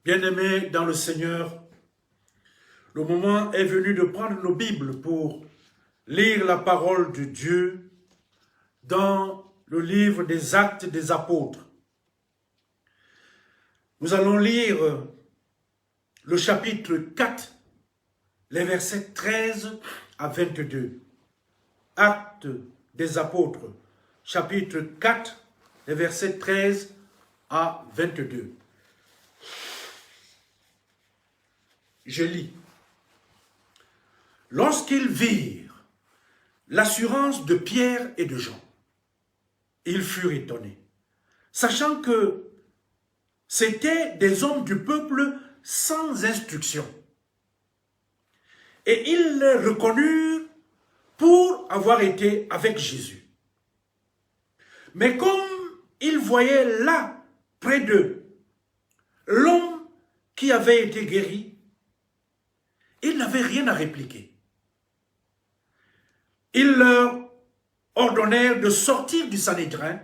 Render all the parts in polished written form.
Bien-aimés dans le Seigneur, le moment est venu de prendre nos Bibles pour lire la parole de Dieu dans le livre des Actes des Apôtres. Nous allons lire le chapitre 4, les versets 13 à 22. Actes des Apôtres, chapitre 4, les versets 13 à 22. Je lis. Lorsqu'ils virent l'assurance de Pierre et de Jean, ils furent étonnés, sachant que c'étaient des hommes du peuple sans instruction. Et ils les reconnurent pour avoir été avec Jésus. Mais comme ils voyaient là, près d'eux, l'homme qui avait été guéri, ils n'avaient rien à répliquer. Ils leur ordonnèrent de sortir du Sanhédrin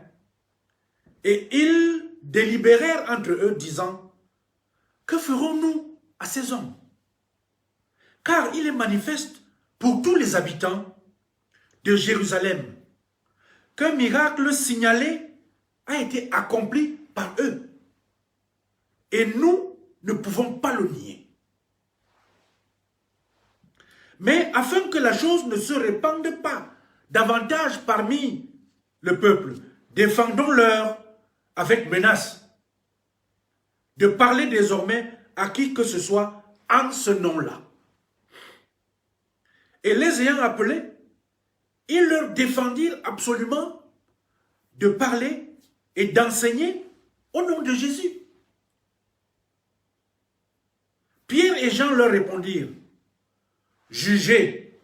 et ils délibérèrent entre eux, disant, « Que ferons-nous à ces hommes? Car il est manifeste pour tous les habitants de Jérusalem qu'un miracle signalé a été accompli par eux. Et nous ne pouvons pas le nier. Mais afin que la chose ne se répande pas davantage parmi le peuple, défendons-leur avec menace de parler désormais à qui que ce soit en ce nom-là. » Et les ayant appelés, ils leur défendirent absolument de parler et d'enseigner au nom de Jésus. Pierre et Jean leur répondirent, « Jugez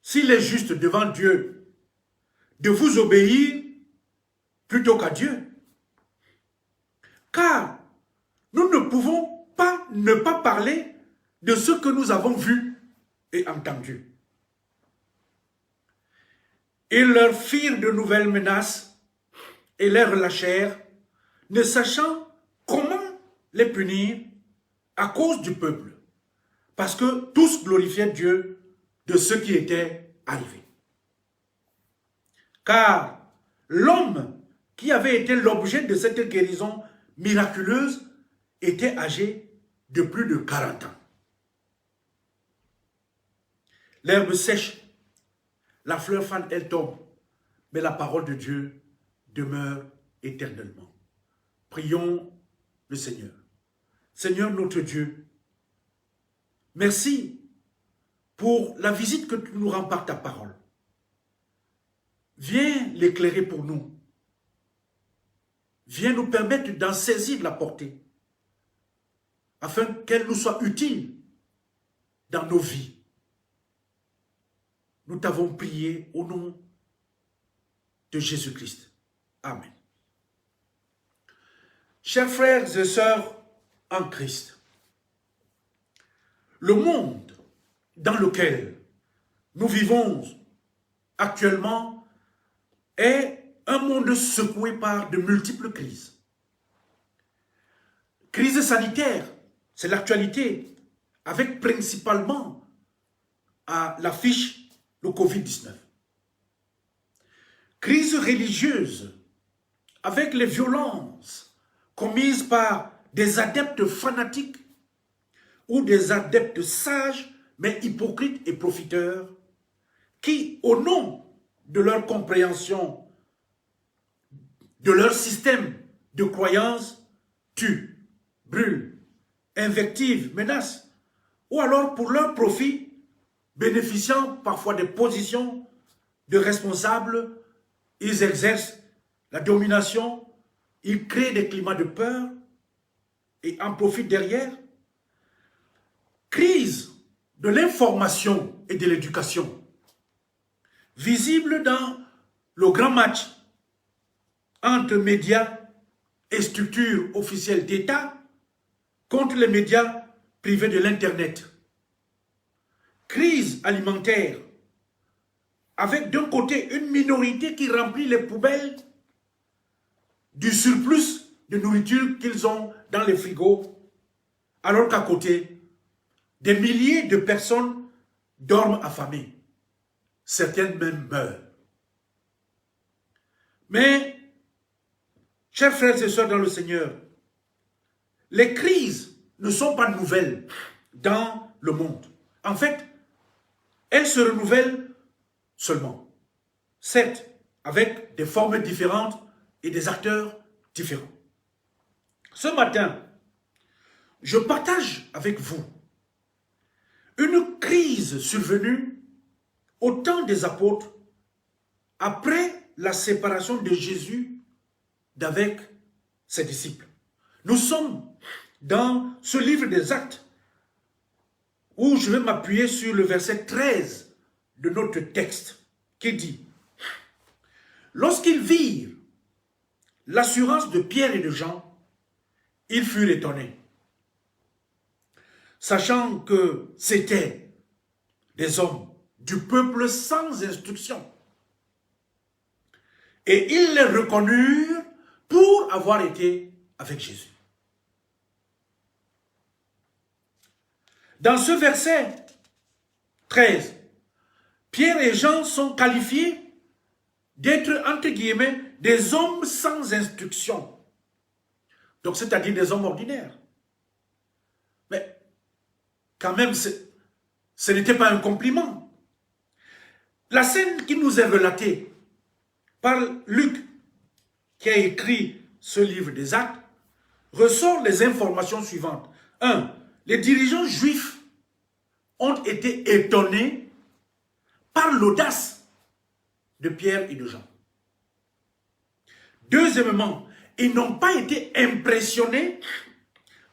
s'il est juste devant Dieu de vous obéir plutôt qu'à Dieu. Car nous ne pouvons pas ne pas parler de ce que nous avons vu et entendu. » Ils leur firent de nouvelles menaces et les relâchèrent, ne sachant comment les punir à cause du peuple, parce que tous glorifiaient Dieu de ce qui était arrivé. Car l'homme qui avait été l'objet de cette guérison miraculeuse était âgé de plus de 40 ans. L'herbe sèche, la fleur fane, elle tombe, mais la parole de Dieu demeure éternellement. Prions le Seigneur. Seigneur notre Dieu, merci pour la visite que tu nous rends par ta parole. Viens l'éclairer pour nous. Viens nous permettre d'en saisir la portée, afin qu'elle nous soit utile dans nos vies. Nous t'avons prié au nom de Jésus-Christ. Amen. Chers frères et sœurs en Christ, le monde dans lequel nous vivons actuellement est un monde secoué par de multiples crises. Crise sanitaire, c'est l'actualité, avec principalement à l'affiche le Covid-19. Crise religieuse, avec les violences commises par des adeptes fanatiques ou des adeptes sages, mais hypocrites et profiteurs, qui, au nom de leur compréhension, de leur système de croyance, tuent, brûlent, invectivent, menacent, ou alors pour leur profit, bénéficiant parfois des positions de responsables, ils exercent la domination, ils créent des climats de peur et en profitent derrière. Crise de l'information et de l'éducation, visible dans le grand match entre médias et structures officielles d'État contre les médias privés de l'Internet. Crise alimentaire, avec d'un côté une minorité qui remplit les poubelles du surplus de nourriture qu'ils ont dans les frigos, alors qu'à côté, des milliers de personnes dorment affamées. Certaines même meurent. Mais, chers frères et sœurs dans le Seigneur, les crises ne sont pas nouvelles dans le monde. En fait, elles se renouvellent seulement. Certes, avec des formes différentes et des acteurs différents. Ce matin, je partage avec vous une crise survenue au temps des apôtres après la séparation de Jésus d'avec ses disciples. Nous sommes dans ce livre des Actes où je vais m'appuyer sur le verset 13 de notre texte qui dit « Lorsqu'ils virent l'assurance de Pierre et de Jean, ils furent étonnés, sachant que c'étaient des hommes du peuple sans instruction. Et ils les reconnurent pour avoir été avec Jésus. » Dans ce verset 13, Pierre et Jean sont qualifiés d'être, entre guillemets, des hommes sans instruction. Donc, c'est-à-dire des hommes ordinaires. Mais, quand même, ce n'était pas un compliment. La scène qui nous est relatée par Luc, qui a écrit ce livre des Actes, ressort les informations suivantes. 1. Les dirigeants juifs ont été étonnés par l'audace de Pierre et de Jean. Deuxièmement, ils n'ont pas été impressionnés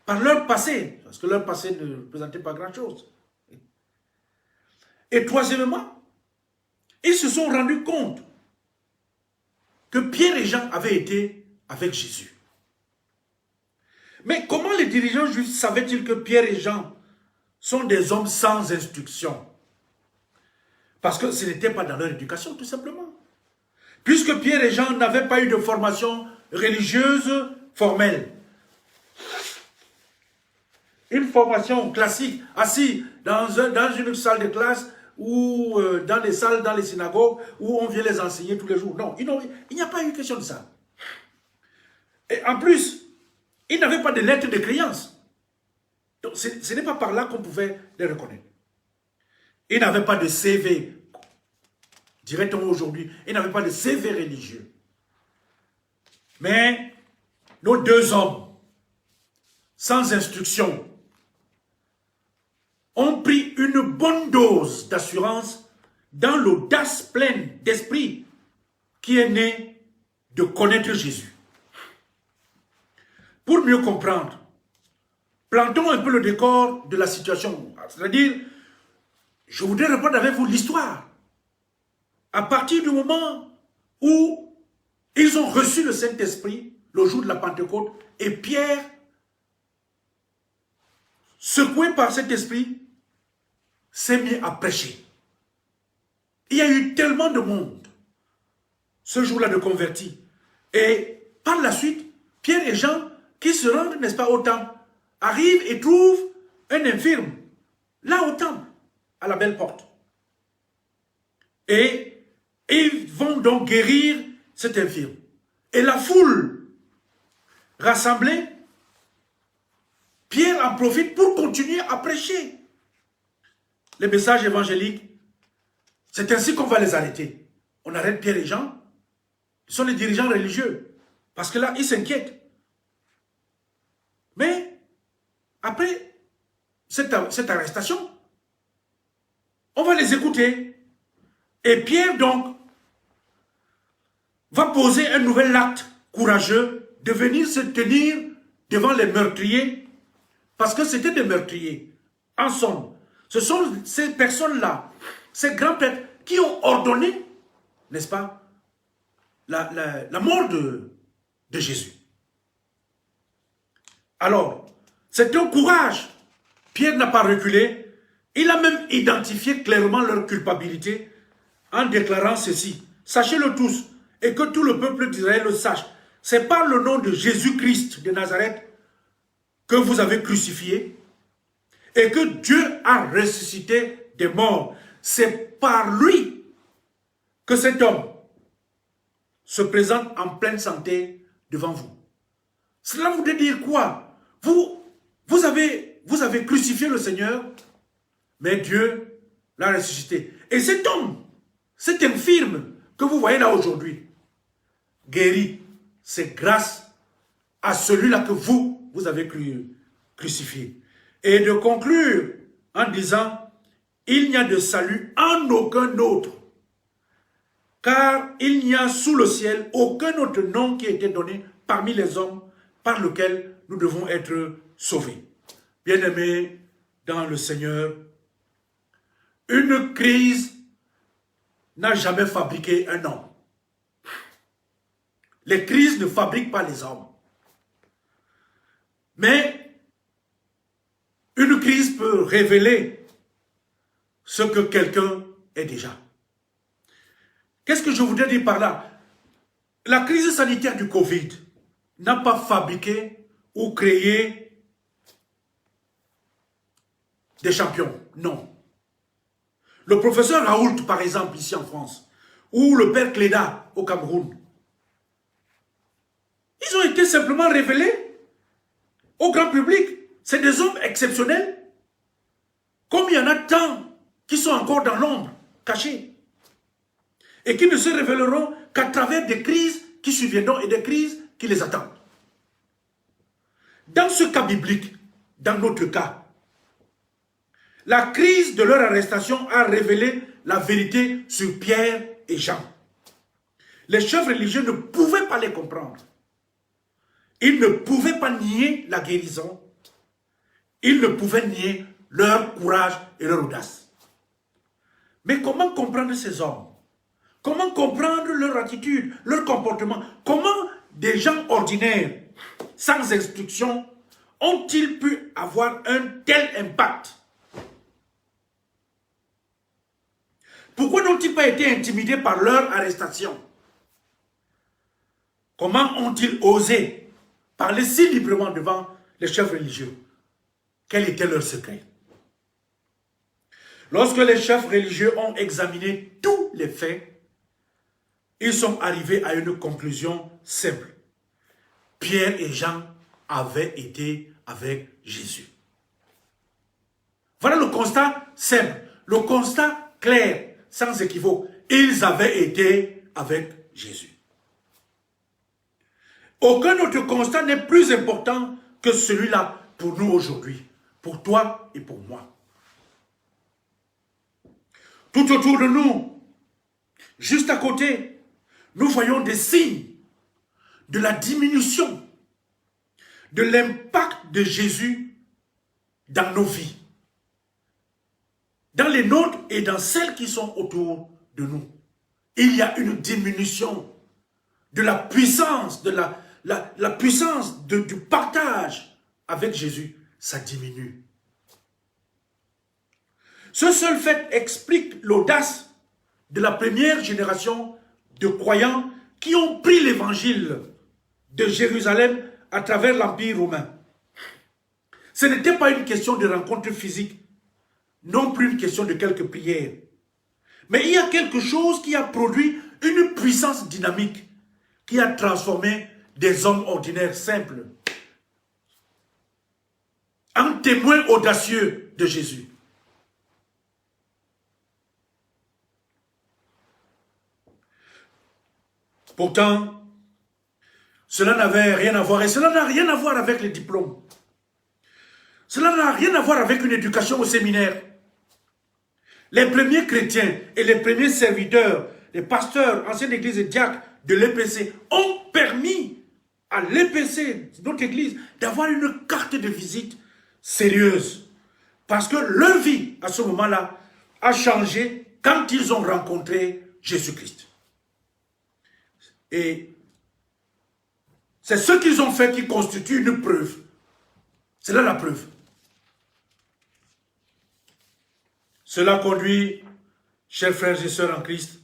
par leur passé, parce que leur passé ne représentait pas grand-chose. Et troisièmement, ils se sont rendus compte que Pierre et Jean avaient été avec Jésus. Mais comment les dirigeants juifs savaient-ils que Pierre et Jean sont des hommes sans instruction? Parce que ce n'était pas dans leur éducation, tout simplement. Puisque Pierre et Jean n'avaient pas eu de formation religieuse formelle. Une formation classique, assis dans une salle de classe ou dans les salles, dans les synagogues, où on vient les enseigner tous les jours. Non, il n'y a pas eu question de ça. Et en plus, ils n'avaient pas de lettres de créance. Donc, ce n'est pas par là qu'on pouvait les reconnaître. Ils n'avaient pas de CV. Directement aujourd'hui, ils n'avaient pas de CV religieux. Mais nos deux hommes, sans instruction, ont pris une bonne dose d'assurance dans l'audace pleine d'esprit qui est née de connaître Jésus. Pour mieux comprendre, plantons un peu le décor de la situation. C'est-à-dire, je voudrais reprendre avec vous l'histoire. À partir du moment où ils ont reçu le Saint-Esprit, le jour de la Pentecôte, et Pierre, secoué par cet esprit, s'est mis à prêcher. Il y a eu tellement de monde, ce jour-là, de convertis. Et par la suite, Pierre et Jean, qui se rendent, n'est-ce pas, au temple, arrivent et trouvent un infirme, là au temple, à la belle porte. Et ils vont donc guérir cet infirme. Et la foule rassemblée, Pierre en profite pour continuer à prêcher les messages évangéliques. C'est ainsi qu'on va les arrêter. On arrête Pierre et Jean. Ils sont les dirigeants religieux. Parce que là, ils s'inquiètent. Mais, après cette arrestation, on va les écouter. Et Pierre, donc, va poser un nouvel acte courageux de venir se tenir devant les meurtriers, parce que c'était des meurtriers. En somme, ce sont ces personnes-là, ces grands prêtres, qui ont ordonné, n'est-ce pas, la mort de Jésus. Alors, c'est un courage. Pierre n'a pas reculé. Il a même identifié clairement leur culpabilité en déclarant ceci. Sachez-le tous, et que tout le peuple d'Israël le sache. C'est par le nom de Jésus-Christ de Nazareth que vous avez crucifié, et que Dieu a ressuscité des morts. C'est par lui que cet homme se présente en pleine santé devant vous. Cela voudrait dire quoi? Vous avez crucifié le Seigneur, mais Dieu l'a ressuscité. Et cet homme, cet infirme que vous voyez là aujourd'hui, guéri, c'est grâce à celui-là que vous avez crucifié. Et de conclure en disant, il n'y a de salut en aucun autre, car il n'y a sous le ciel aucun autre nom qui a été donné parmi les hommes par lequel nous devons être sauvés. Bien-aimés dans le Seigneur, une crise n'a jamais fabriqué un homme. Les crises ne fabriquent pas les hommes. Mais une crise peut révéler ce que quelqu'un est déjà. Qu'est-ce que je voudrais dire par là? La crise sanitaire du Covid n'a pas fabriqué ou créé des champions. Non. Le professeur Raoult, par exemple, ici en France, ou le père Cléda au Cameroun, ils ont été simplement révélés au grand public. C'est des hommes exceptionnels. Comme il y en a tant qui sont encore dans l'ombre, cachés, et qui ne se révéleront qu'à travers des crises qui surviendront et des crises qui les attendent. Dans ce cas biblique, dans notre cas, la crise de leur arrestation a révélé la vérité sur Pierre et Jean. Les chefs religieux ne pouvaient pas les comprendre. Ils ne pouvaient pas nier la guérison. Ils ne pouvaient nier leur courage et leur audace. Mais comment comprendre ces hommes? Comment comprendre leur attitude, leur comportement? Comment des gens ordinaires, sans instruction, ont-ils pu avoir un tel impact? Pourquoi n'ont-ils pas été intimidés par leur arrestation? Comment ont-ils osé parler si librement devant les chefs religieux? Quel était leur secret? Lorsque les chefs religieux ont examiné tous les faits, ils sont arrivés à une conclusion simple. Pierre et Jean avaient été avec Jésus. Voilà le constat simple, le constat clair, sans équivoque. Ils avaient été avec Jésus. Aucun autre constat n'est plus important que celui-là pour nous aujourd'hui, pour toi et pour moi. Tout autour de nous, juste à côté, nous voyons des signes de la diminution de l'impact de Jésus dans nos vies, dans les nôtres et dans celles qui sont autour de nous. Il y a une diminution de la puissance, la puissance du partage avec Jésus, ça diminue. Ce seul fait explique l'audace de la première génération de croyants qui ont pris l'évangile de Jérusalem à travers l'Empire romain. Ce n'était pas une question de rencontre physique, non plus une question de quelques prières. Mais il y a quelque chose qui a produit une puissance dynamique qui a transformé des hommes ordinaires simples en témoins audacieux de Jésus. Pourtant, cela n'avait rien à voir, et cela n'a rien à voir avec les diplômes. Cela n'a rien à voir avec une éducation au séminaire. Les premiers chrétiens et les premiers serviteurs, les pasteurs, anciennes églises et diacres de l'EPC ont permis à l'EPC, notre église, d'avoir une carte de visite sérieuse. Parce que leur vie, à ce moment-là, a changé quand ils ont rencontré Jésus-Christ. Et c'est ce qu'ils ont fait qui constitue une preuve. C'est là la preuve. Cela conduit, chers frères et sœurs en Christ,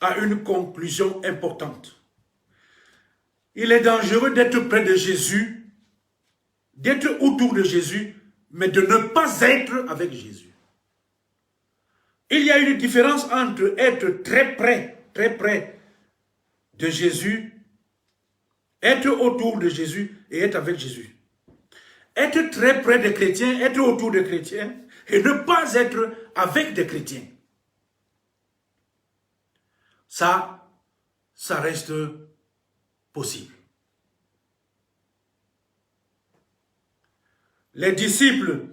à une conclusion importante. Il est dangereux d'être près de Jésus, d'être autour de Jésus, mais de ne pas être avec Jésus. Il y a une différence entre être très près de Jésus, être autour de Jésus et être avec Jésus. Être très près des chrétiens, être autour des chrétiens et ne pas être avec des chrétiens. Ça reste possible. Les disciples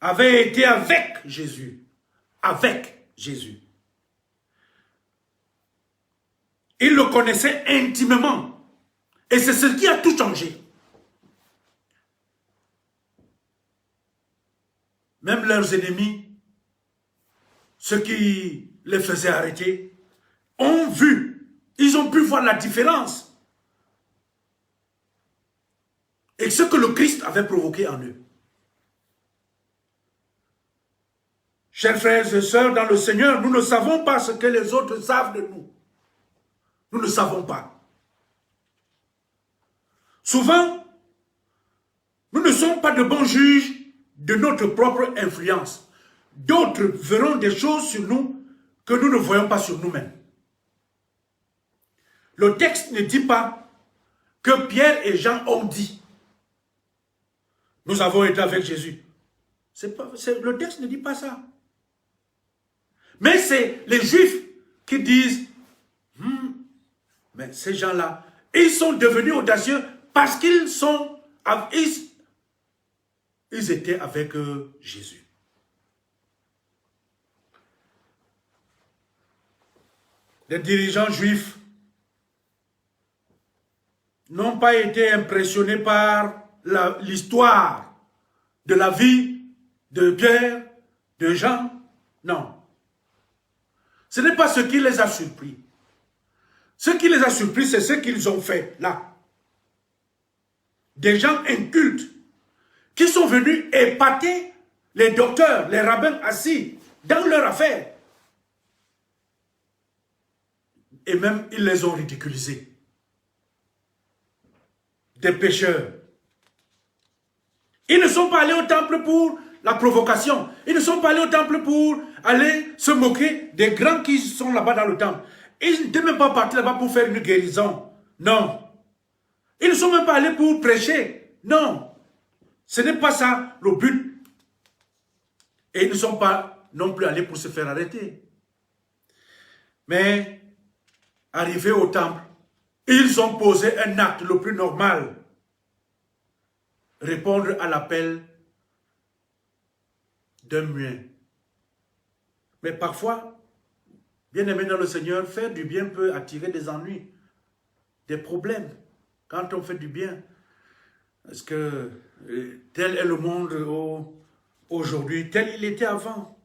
avaient été avec Jésus. Avec Jésus. Ils le connaissaient intimement. Et c'est ce qui a tout changé. Même leurs ennemis, ceux qui les faisaient arrêter, ont vu. Ils ont pu voir la différence. Et ce que le Christ avait provoqué en eux. Chers frères et sœurs, dans le Seigneur, nous ne savons pas ce que les autres savent de nous. Nous ne savons pas. Souvent, nous ne sommes pas de bons juges de notre propre influence. D'autres verront des choses sur nous que nous ne voyons pas sur nous-mêmes. Le texte ne dit pas que Pierre et Jean ont dit. Nous avons été avec Jésus. Le texte ne dit pas ça. Mais c'est les Juifs qui disent, mais ces gens-là, ils sont devenus audacieux parce qu'ils étaient avec Jésus. Les dirigeants juifs n'ont pas été impressionnés par l'histoire de la vie de Pierre, de Jean. Non. Ce n'est pas ce qui les a surpris. Ce qui les a surpris, c'est ce qu'ils ont fait là. Des gens incultes qui sont venus épater les docteurs, les rabbins assis dans leur affaire. Et même, ils les ont ridiculisés. Des pécheurs. Ils ne sont pas allés au temple pour la provocation. Ils ne sont pas allés au temple pour aller se moquer des grands qui sont là-bas dans le temple. Ils n'étaient même pas partis là-bas pour faire une guérison. Non. Ils ne sont même pas allés pour prêcher. Non. Ce n'est pas ça le but. Et ils ne sont pas non plus allés pour se faire arrêter. Mais, arrivés au temple, ils ont posé un acte le plus normal. Répondre à l'appel d'un muet. Mais parfois, bien aimé dans le Seigneur, faire du bien peut attirer des ennuis, des problèmes. Quand on fait du bien, parce que tel est le monde aujourd'hui, tel il était avant.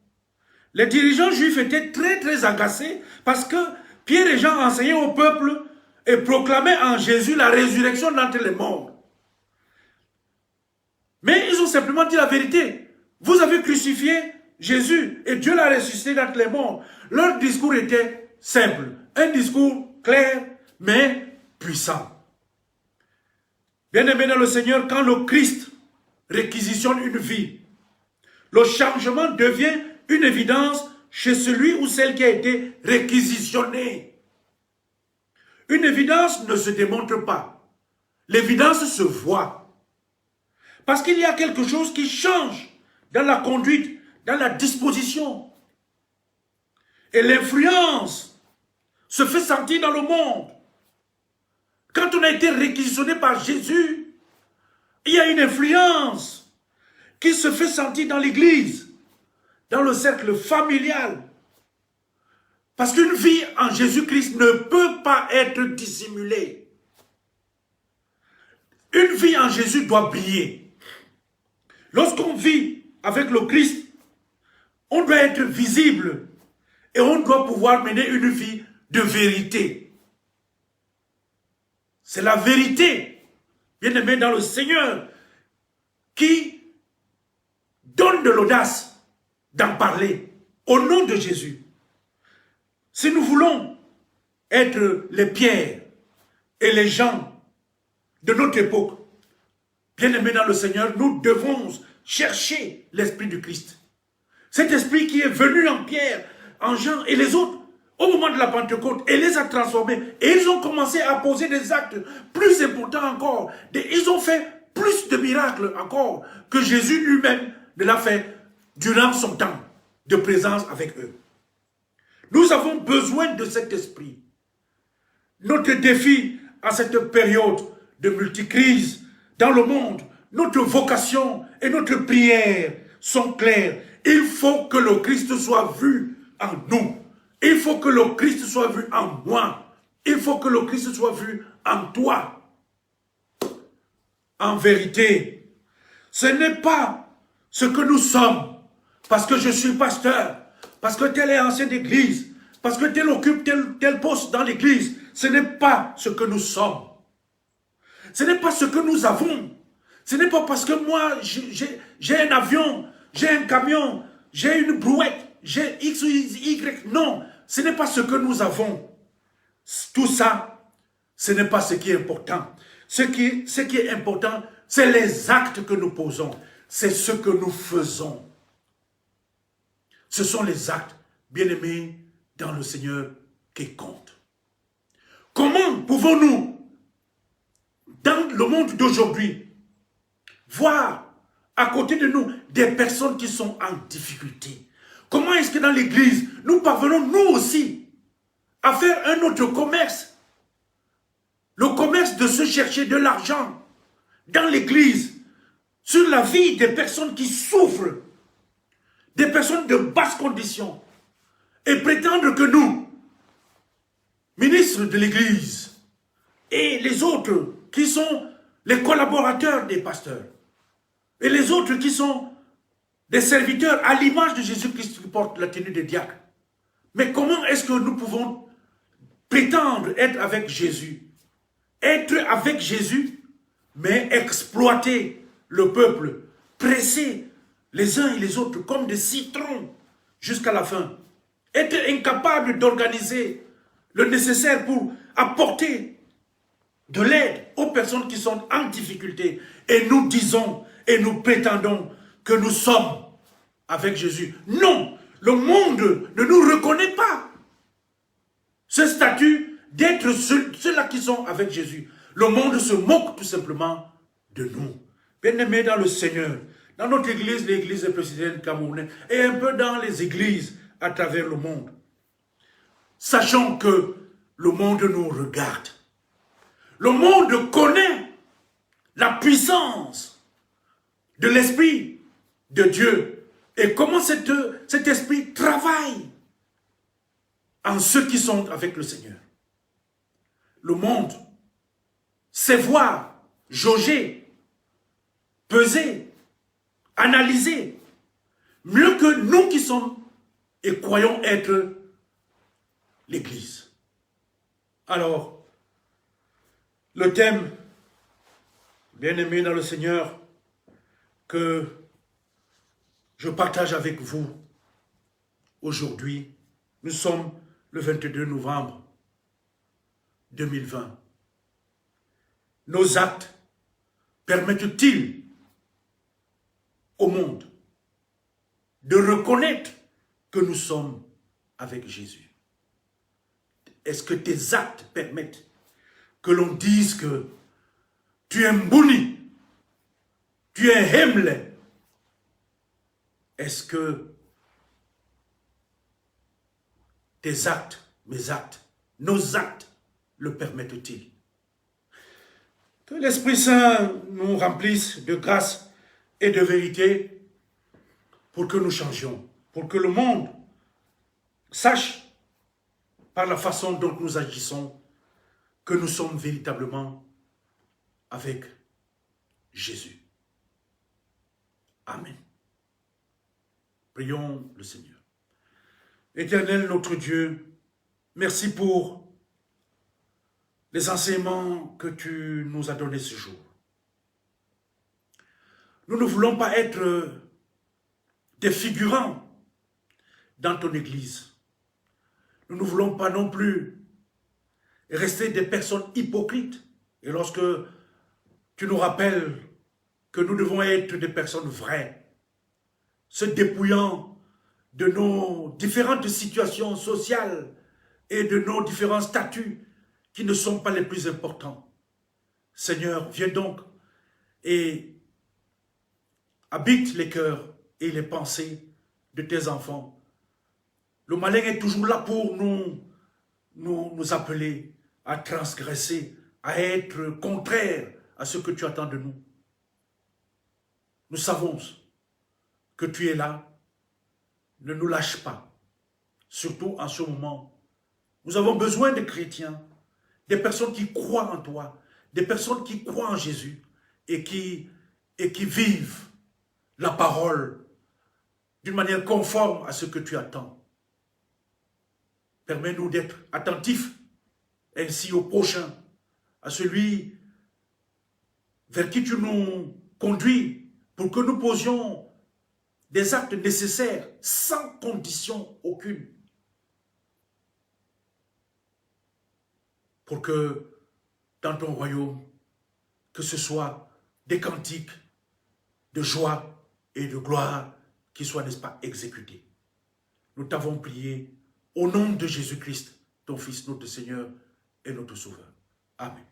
Les dirigeants juifs étaient très agacés parce que Pierre et Jean enseignaient au peuple et proclamaient en Jésus la résurrection d'entre les morts. Mais ils ont simplement dit la vérité. Vous avez crucifié Jésus et Dieu l'a ressuscité d'entre les morts. Leur discours était simple. Un discours clair, mais puissant. Bien-aimé dans le Seigneur, quand le Christ réquisitionne une vie, le changement devient une évidence chez celui ou celle qui a été réquisitionné. Une évidence ne se démontre pas. L'évidence se voit. Parce qu'il y a quelque chose qui change dans la conduite, dans la disposition. Et l'influence se fait sentir dans le monde. Quand on a été réquisitionné par Jésus, il y a une influence qui se fait sentir dans l'église, dans le cercle familial. Parce qu'une vie en Jésus-Christ ne peut pas être dissimulée. Une vie en Jésus doit briller. Lorsqu'on vit avec le Christ, on doit être visible et on doit pouvoir mener une vie de vérité. C'est la vérité, bien aimé dans le Seigneur, qui donne de l'audace d'en parler au nom de Jésus. Si nous voulons être les Pierre et les Jean de notre époque, bien-aimés dans le Seigneur, nous devons cherché l'Esprit du Christ. Cet esprit qui est venu en Pierre, en Jean et les autres, au moment de la Pentecôte, et les a transformés. Et ils ont commencé à poser des actes plus importants encore. Ils ont fait plus de miracles encore que Jésus lui-même ne l'a fait durant son temps de présence avec eux. Nous avons besoin de cet esprit. Notre défi à cette période de multicrise dans le monde, notre vocation et notre prière sont claires. Il faut que le Christ soit vu en nous. Il faut que le Christ soit vu en moi. Il faut que le Christ soit vu en toi. En vérité, ce n'est pas ce que nous sommes, parce que je suis pasteur, parce que tel est ancien d'église, parce que tel occupe tel poste dans l'église. Ce n'est pas ce que nous sommes. Ce n'est pas ce que nous avons. Ce n'est pas parce que moi, j'ai un avion, j'ai un camion, j'ai une brouette, j'ai X ou Y. Non, ce n'est pas ce que nous avons. Tout ça, ce n'est pas ce qui est important. Ce qui est important, c'est les actes que nous posons. C'est ce que nous faisons. Ce sont les actes, bien-aimés, dans le Seigneur qui comptent. Comment pouvons-nous, dans le monde d'aujourd'hui, voir à côté de nous des personnes qui sont en difficulté? Comment est-ce que dans l'église, nous parvenons nous aussi à faire un autre commerce? Le commerce de se chercher de l'argent dans l'église, sur la vie des personnes qui souffrent, des personnes de basse condition, et prétendre que nous, ministres de l'église, et les autres qui sont les collaborateurs des pasteurs, et les autres qui sont des serviteurs à l'image de Jésus-Christ qui porte la tenue de diacre. Mais comment est-ce que nous pouvons prétendre être avec Jésus? Être avec Jésus, mais exploiter le peuple, presser les uns et les autres comme des citrons jusqu'à la fin. Être incapable d'organiser le nécessaire pour apporter de l'aide aux personnes qui sont en difficulté. Et nous disons et nous prétendons que nous sommes avec Jésus. Non, le monde ne nous reconnaît pas ce statut d'être ceux-là qui sont avec Jésus. Le monde se moque tout simplement de nous. Bien-aimés dans le Seigneur, dans notre église, l'église présidente camerounaise, et un peu dans les églises à travers le monde, sachant que le monde nous regarde. Le monde connaît la puissance de l'Esprit de Dieu et comment cet Esprit travaille en ceux qui sont avec le Seigneur. Le monde sait voir, jauger, peser, analyser, mieux que nous qui sommes et croyons être l'Église. Alors, le thème, bien-aimé dans le Seigneur, que je partage avec vous aujourd'hui, nous sommes le 22 novembre 2020. Nos actes permettent-ils au monde de reconnaître que nous sommes avec Jésus? Est-ce que tes actes permettent que l'on dise que tu es Mbouni, tu es Hemle? Est-ce que tes actes, mes actes, nos actes le permettent-ils? Que l'Esprit Saint nous remplisse de grâce et de vérité pour que nous changions, pour que le monde sache par la façon dont nous agissons que nous sommes véritablement avec Jésus. Amen. Prions le Seigneur. Éternel notre Dieu, merci pour les enseignements que tu nous as donnés ce jour. Nous ne voulons pas être des figurants dans ton Église. Nous ne voulons pas non plus rester des personnes hypocrites. Et lorsque tu nous rappelles que nous devons être des personnes vraies, se dépouillant de nos différentes situations sociales et de nos différents statuts qui ne sont pas les plus importants. Seigneur, viens donc et habite les cœurs et les pensées de tes enfants. Le malin est toujours là pour nous appeler à transgresser, à être contraire à ce que tu attends de nous. Nous savons que tu es là. Ne nous lâche pas, surtout en ce moment. Nous avons besoin de chrétiens, des personnes qui croient en toi, des personnes qui croient en Jésus et qui vivent la parole d'une manière conforme à ce que tu attends. Permets-nous d'être attentifs ainsi au prochain, à celui vers qui tu nous conduis pour que nous posions des actes nécessaires sans condition aucune pour que dans ton royaume, que ce soit des cantiques de joie et de gloire qui soient, n'est-ce pas, exécutés. Nous t'avons prié au nom de Jésus-Christ, ton Fils, notre Seigneur et notre Sauveur. Amen.